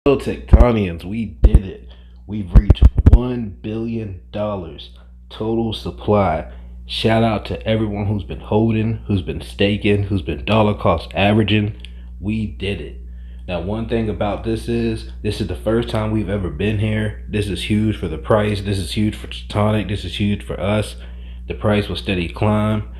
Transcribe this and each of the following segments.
So Tectonians, we did it. We've reached $1 billion total supply. Shout out to everyone who's been holding, who's been staking, who's been dollar cost averaging. We did it. Now, one thing about this is the first time we've ever been here. This is huge for the price. This is huge for Tonic. This is huge for us. The price will steady climb.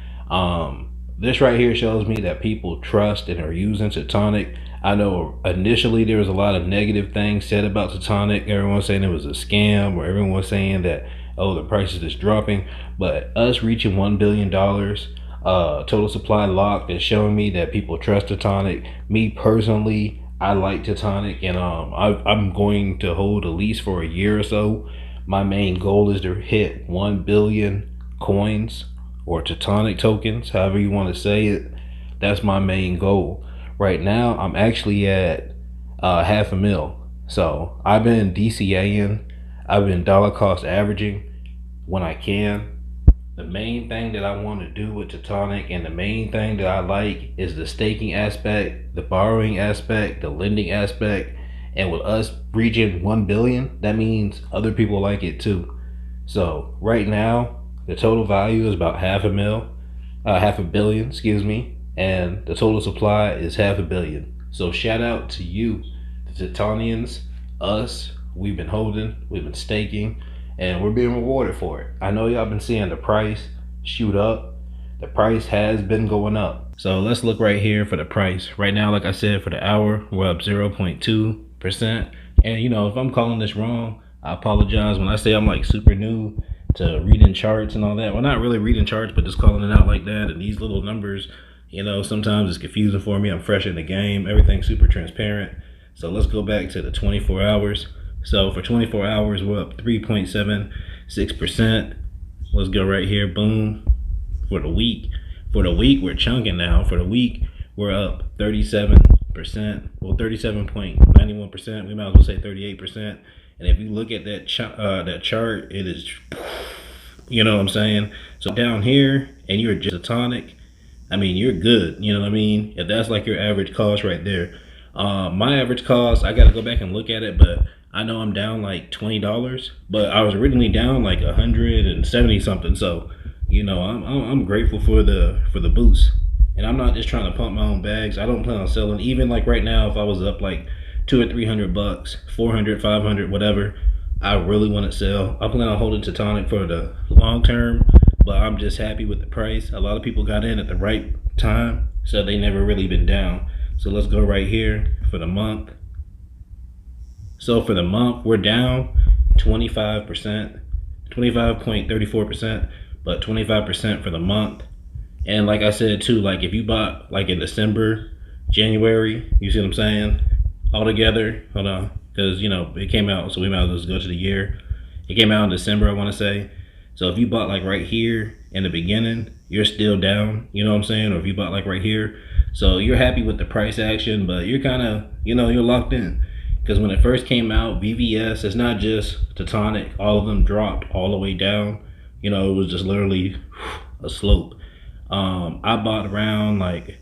This right here shows me that people trust and are using Tectonic. I know initially there was a lot of negative things said about Tectonic. Everyone saying it was a scam, or everyone saying that, oh, the price is just dropping. But us reaching $1 billion total supply locked is showing me that people trust Tectonic. Me personally, I like Tectonic, and I'm going to hold at least for a year or so. My main goal is to hit 1 billion coins or Tectonic tokens, however you want to say it. That's my main goal. Right now, I'm actually at half a mil. So I've been DCAing, I've been dollar cost averaging when I can. The main thing that I want to do with Tectonic, and the main thing that I like, is the staking aspect, the borrowing aspect, the lending aspect. And with us reaching 1 billion, that means other people like it too. So right now, the total value is about half a billion, excuse me, and the total supply is half a billion. So shout out to you, the Tectonians, us. We've been holding, we've been staking, and we're being rewarded for it. I know y'all been seeing the price shoot up. The price has been going up. So let's look right here for the price. Right now, like I said, for the hour, we're up 0.2%. And you know, if I'm calling this wrong, I apologize. When I say I'm like super new to reading charts and all that, well, not really reading charts, but just calling it out like that. And these little numbers, you know, sometimes it's confusing for me. I'm fresh in the game. Everything's super transparent. So let's go back to the 24 hours. So for 24 hours, we're up 3.76%. Let's go right here. Boom. For the week, we're chunking now. For the week, we're up 37%. Well, 37.91%. We might as well say 38%. And if you look at that chart, it is, you know what I'm saying? So down here, and you're just a tonic, I mean, you're good. You know what I mean? If that's like your average cost right there. My average cost, I got to go back and look at it, but I know I'm down like $20, but I was originally down like 170 something. So, you know, I'm grateful for the boost. And I'm not just trying to pump my own bags. I don't plan on selling. Even like right now, if I was up like $200 or $300, 400, 500, whatever, I really want to sell. I plan on holding Tectonic for the long term, but I'm just happy with the price. A lot of people got in at the right time, so they never really been down. So let's go right here for the month. So for the month, we're down 25%, 25.34%, but 25% for the month. And like I said too, like if you bought like in December, January, you see what I'm saying? All together, hold on, because you know it came out, so we might as well just go to the year. It came out in December, I want to say. So if you bought like right here in the beginning, you're still down, you know what I'm saying? Or if you bought like right here, so you're happy with the price action, but you're kind of, you know, you're locked in. Because when it first came out, VVS, it's not just Tectonic, all of them dropped all the way down. You know, it was just literally a slope. I bought around like,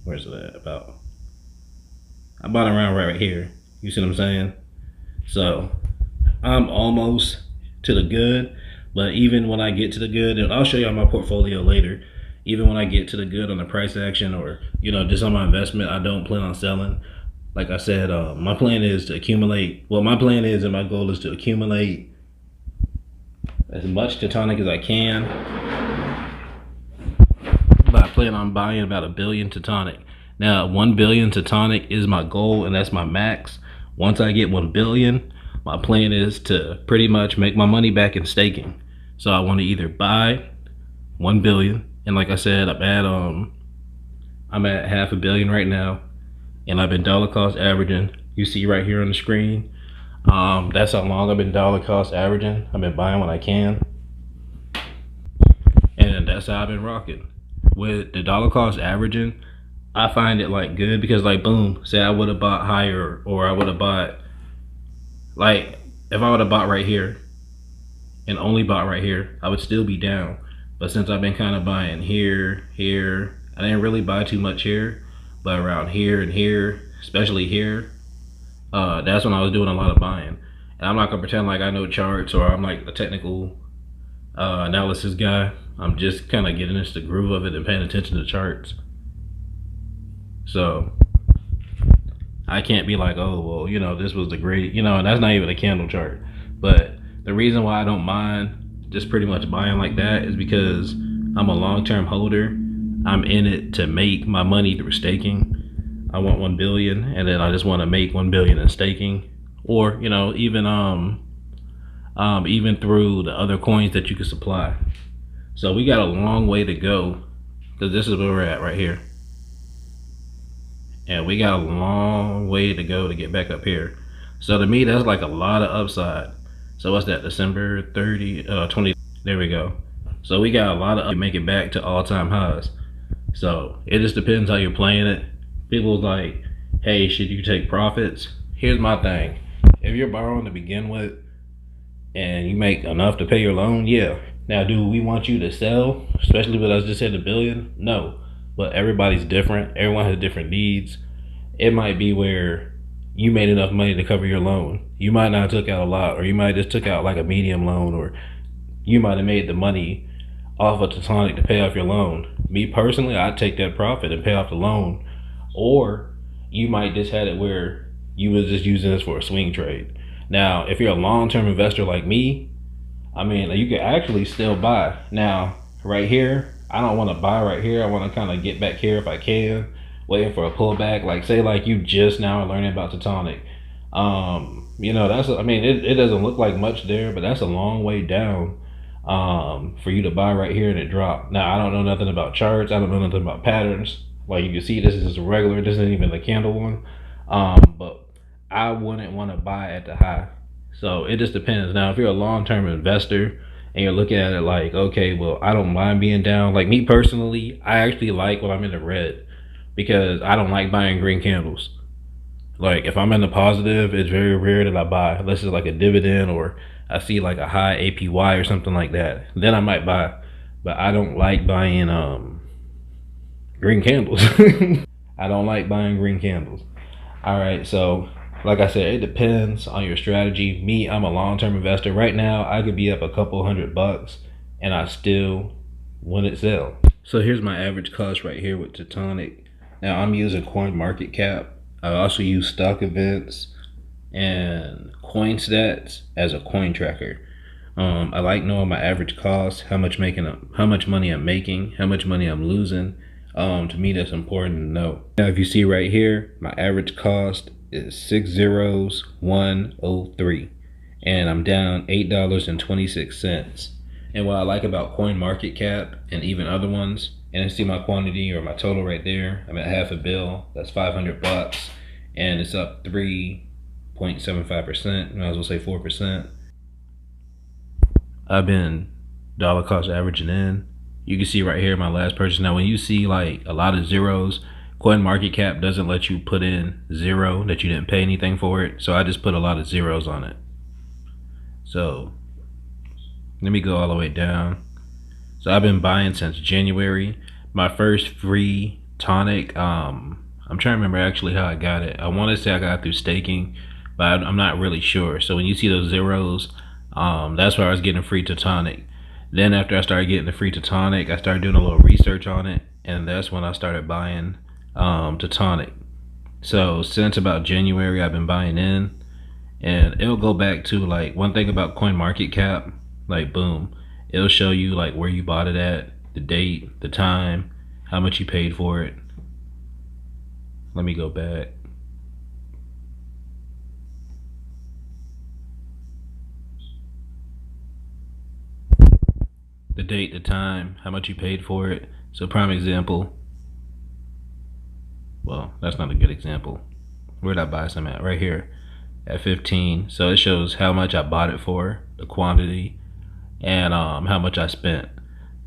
where's it at? About, I bought around right here. You see what I'm saying? So I'm almost to the good, but even when I get to the good, and I'll show y'all my portfolio later, even when I get to the good on the price action, or, you know, just on my investment, I don't plan on selling. Like I said, my plan is to accumulate, well, my plan is and my goal is to accumulate as much Tectonic as I can. But I plan on buying about 1 billion Tectonic. Now, 1 billion Tectonic is my goal, and that's my max. Once I get 1 billion, my plan is to pretty much make my money back in staking. So I want to either buy 1 billion, and like I said, I'm at half a billion right now, and I've been dollar cost averaging. You see right here on the screen. That's how long I've been dollar cost averaging. I've been buying when I can, and that's how I've been rocking. With the dollar cost averaging, I find it like good because like boom, say I would have bought higher, or I would have bought, like if I would have bought right here and only bought right here, I would still be down. But since I've been kind of buying here, I didn't really buy too much here, but around here and here, especially here, That's when I was doing a lot of buying. And I'm not gonna pretend like I know charts or I'm like a technical analysis guy. I'm just kind of getting into the groove of it and paying attention to charts. So I can't be like, oh, well, this was the great, and that's not even a candle chart. But the reason why I don't mind just pretty much buying like that is because I'm a long-term holder. I'm in it to make my money through staking. I want 1 billion, and then I just want to make 1 billion in staking, or even through the other coins that you can supply. So we got a long way to go, because this is where we're at right here. And we got a long way to go to get back up here. So to me, that's like a lot of upside. So what's that, December 20, there we go. So we got a lot of make it back to all-time highs. So it just depends how you're playing it. People's like, hey, should you take profits? Here's my thing. If you're borrowing to begin with and you make enough to pay your loan, yeah. Now, do we want you to sell? Especially with us just hit $1 billion? No. But everybody's different. Everyone has different needs. It might be where you made enough money to cover your loan. You might not have took out a lot, or you might just took out like a medium loan, or you might have made the money off of Tectonic to pay off your loan. Me personally, I'd take that profit and pay off the loan. Or you might just had it where you was just using this for a swing trade. Now, if you're a long-term investor like me, I mean, you can actually still buy. Now, right here, I don't want to buy right here. I want to kind of get back here if I can, waiting for a pullback. Like, say like you just now are learning about Tectonic. It doesn't look like much there, but that's a long way down for you to buy right here and it drop. Now, I don't know nothing about charts. I don't know nothing about patterns. Like you can see, this is just a regular, this isn't even the candle one. But I wouldn't want to buy at the high. So it just depends. Now, if you're a long-term investor and you're looking at it like, okay, well, I don't mind being down. Like me personally, I actually like when I'm in the red because I don't like buying green candles. Like if I'm in the positive, it's very rare that I buy, unless it's like a dividend or I see like a high APY or something like that. Then I might buy. But I don't like buying green candles. I don't like buying green candles. All right, so like I said, it depends on your strategy. Me, I'm a long-term investor. Right now, I could be up a couple $100 and I still wouldn't sell. So here's my average cost right here with Tectonic. Now I'm using CoinMarketCap. I also use stock events and CoinStats as a coin tracker. I like knowing my average cost, how much money I'm making, how much money I'm losing. To me, that's important to know. Now, if you see right here, my average cost is 60103, and I'm down $8.26. And what I like about CoinMarketCap and even other ones, and I see my quantity or my total right there. I'm at half a bill. That's $500, and it's up 3.75%. Might as well say 4%. I've been dollar cost averaging in. You can see right here my last purchase. Now when you see like a lot of zeros, CoinMarketCap doesn't let you put in zero that you didn't pay anything for it. So I just put a lot of zeros on it. So let me go all the way down. So I've been buying since January. My first free tonic, I'm trying to remember actually how I got it. I want to say I got it through staking, but I'm not really sure. So when you see those zeros, that's where I was getting free Tectonic. Then after I started getting the free Tectonic, I started doing a little research on it, and that's when I started buying Tectonic. So since about January, I've been buying in, and it'll go back to like one thing about CoinMarketCap, like boom, it'll show you like where you bought it at, the date, the time, how much you paid for it. Let me go back. The date, the time, how much you paid for it. So prime example, well, that's not a good example. Where did I buy some at? Right here at 15. So it shows how much I bought it for, the quantity, and how much I spent.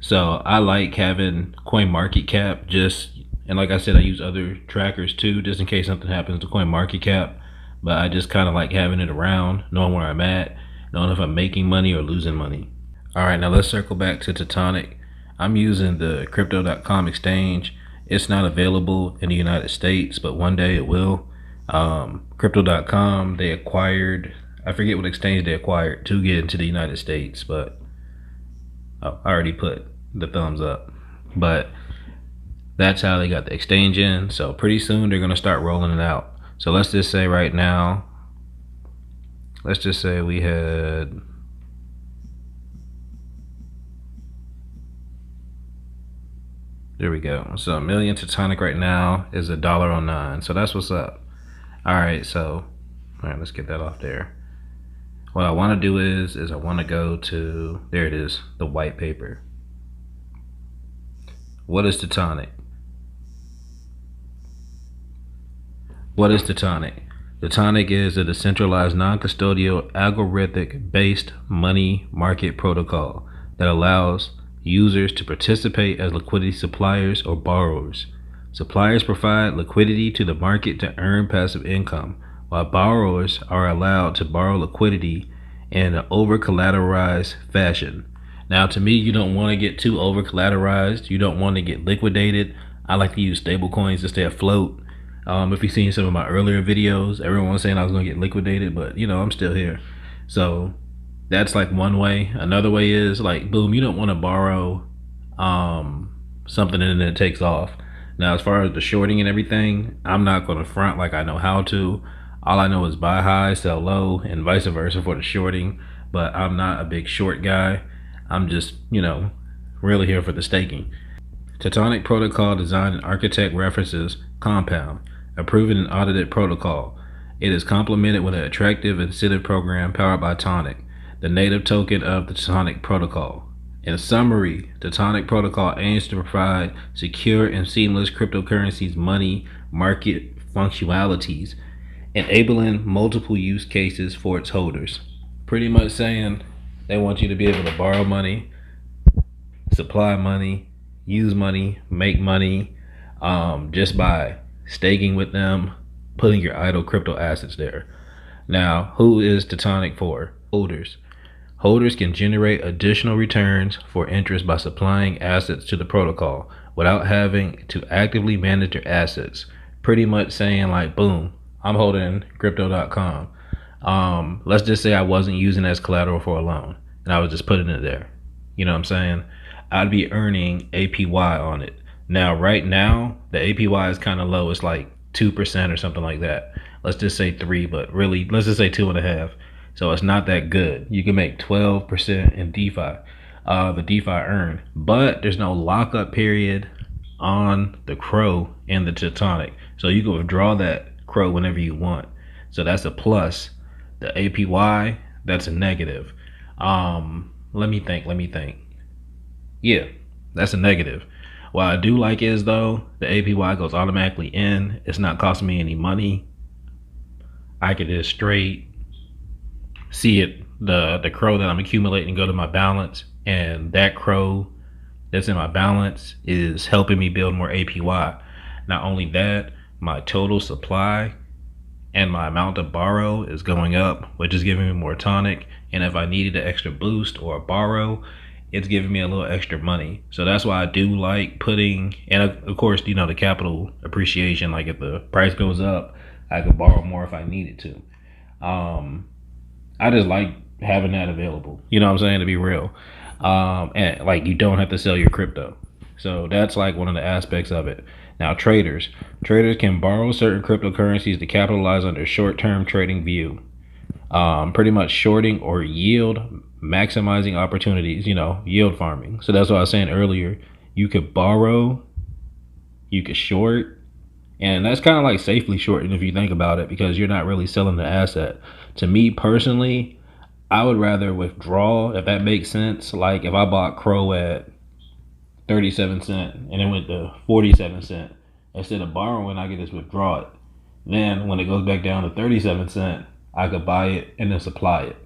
So I like having CoinMarketCap and like I said, I use other trackers too, just in case something happens to CoinMarketCap. But I just kind of like having it around, knowing where I'm at, knowing if I'm making money or losing money. All right, now let's circle back to Tectonic. I'm using the crypto.com exchange. It's not available in the United States, but one day it will. Crypto.com, they acquired, I forget what exchange they acquired to get into the United States, but I already put the thumbs up. But that's how they got the exchange in. So pretty soon they're going to start rolling it out. So let's just say right now, let's just say we had, there we go. So $1 million to Tonic right now is $1.09. So that's what's up. All right, so all right, let's get that off there. What I want to do is I want to go to, there it is, the white paper. What is Tectonic? What is Tectonic? Tectonic is a decentralized, non-custodial, algorithmic-based money market protocol that allows users to participate as liquidity suppliers or borrowers. Suppliers provide liquidity to the market to earn passive income, while borrowers are allowed to borrow liquidity in an over-collateralized fashion. Now, to me, you don't want to get too over-collateralized. You don't want to get liquidated. I like to use stable coins to stay afloat. If you've seen some of my earlier videos, everyone was saying I was going to get liquidated, but you know, I'm still here. So that's like one way. Another way is like, boom, you don't want to borrow something and then it takes off. Now, as far as the shorting and everything, I'm not going to front like I know how to. All I know is buy high, sell low, and vice versa for the shorting. But I'm not a big short guy. I'm just, you know, really here for the staking. Tectonic protocol design and architect references Compound, a proven and audited protocol. It is complemented with an attractive incentive program powered by Tonic, the native token of the Tectonic protocol. In summary, the Tectonic protocol aims to provide secure and seamless cryptocurrencies money market functionalities, enabling multiple use cases for its holders. Pretty much saying they want you to be able to borrow money, supply money, use money, make money, just by staking with them, putting your idle crypto assets there. Now, who is Tectonic for? Holders. Holders can generate additional returns for interest by supplying assets to the protocol without having to actively manage their assets. Pretty much saying like, boom, I'm holding crypto.com. Let's just say I wasn't using it as collateral for a loan and I was just putting it there. You know what I'm saying? I'd be earning APY on it. Now, right now, the APY is kind of low. It's like 2% or something like that. Let's just say 3, but really, let's just say 2.5. So it's not that good. You can make 12% in DeFi, the DeFi earn, but there's no lockup period on the Crow and the Tectonic. So you can withdraw that Crow whenever you want. So that's a plus. The APY, that's a negative. Let me think. Yeah, that's a negative. What I do like is though, the APY goes automatically in. It's not costing me any money. I could just straight see it, the Crow that I'm accumulating, go to my balance, and that Crow that's in my balance is helping me build more APY. Not only that, my total supply and my amount to borrow is going up, which is giving me more Tonic. And if I needed an extra boost or a borrow, it's giving me a little extra money. So that's why I do like putting, and of course, you know, the capital appreciation, like if the price goes up, I could borrow more if I needed to. I just like having that available, you know what I'm saying, to be real. And like, you don't have to sell your crypto. So that's like one of the aspects of it. Now, traders can borrow certain cryptocurrencies to capitalize on their short-term trading view. Pretty much shorting or yield maximizing opportunities, you know, yield farming. So that's what I was saying earlier. You could borrow, you could short, and that's kind of like safely shorting if you think about it, because you're not really selling the asset. To me personally, I would rather withdraw, if that makes sense. Like if I bought Crow at 37 cents and it went to 47 cents, instead of borrowing, I could just withdraw it. Then when it goes back down to 37 cents, I could buy it and then supply it.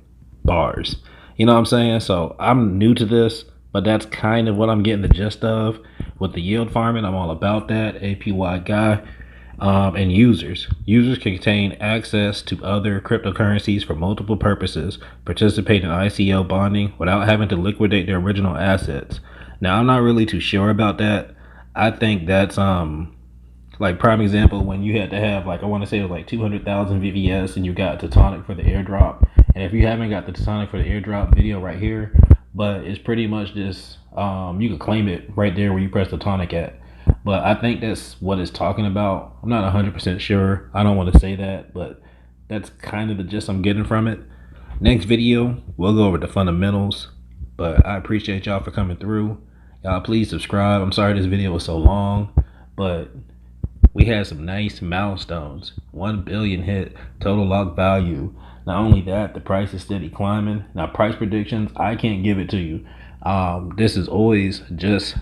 Bars. You know what I'm saying? So I'm new to this, but that's kind of what I'm getting the gist of with the yield farming. I'm all about that. APY guy. And users can obtain access to other cryptocurrencies for multiple purposes, participate in ICO bonding without having to liquidate their original assets. Now, I'm not really too sure about that. I think that's Like prime example, when you had to have like I want to say it was like 200,000 VVS, and you got Tectonic for the airdrop. And if you haven't got the Tectonic for the airdrop video right here, but it's pretty much just you could claim it right there where you press the Tonic at. But I think that's what it's talking about. I'm not 100% sure. I don't want to say that, but that's kind of the gist I'm getting from it. Next video, we'll go over the fundamentals. But I appreciate y'all for coming through. Y'all please subscribe. I'm sorry this video was so long, but we had some nice milestones. 1 billion hit, total lock value. Not only that, the price is steady climbing. Now price predictions, I can't give it to you. This is always just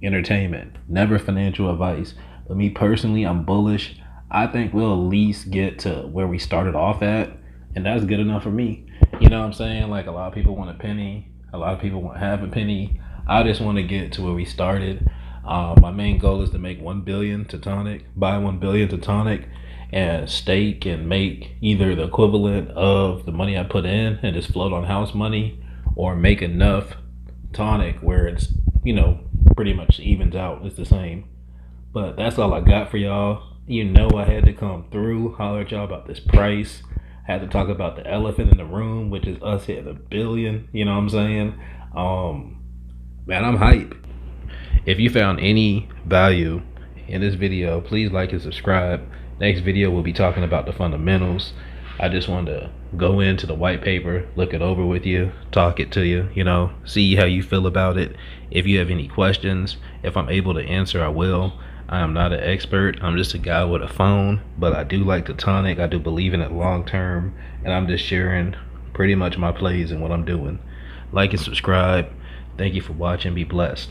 entertainment, never financial advice. But me personally, I'm bullish. I think we'll at least get to where we started off at, and that's good enough for me. You know what I'm saying? Like a lot of people want a penny, a lot of people want half a penny. I just want to get to where we started. My main goal is to make 1 billion Tectonic, buy 1 billion Tectonic, and stake and make either the equivalent of the money I put in and just float on house money, or make enough Tonic where it's, you know, pretty much evens out. It's the same. But that's all I got for y'all. You know I had to come through, holler at y'all about this price. I had to talk about the elephant in the room, which is us hitting 1 billion. You know what I'm saying? Man, I'm hype. If you found any value in this video, please like and subscribe. Next video we'll be talking about the fundamentals. I just wanted to go into the white paper, look it over with you, talk it to you, you know, see how you feel about it. If you have any questions, if I'm able to answer, I will. I am not an expert. I'm just a guy with a phone, but I do like the Tonic. I do believe in it long term, and I'm just sharing pretty much my plays and what I'm doing. Like and subscribe. Thank you for watching. Be blessed.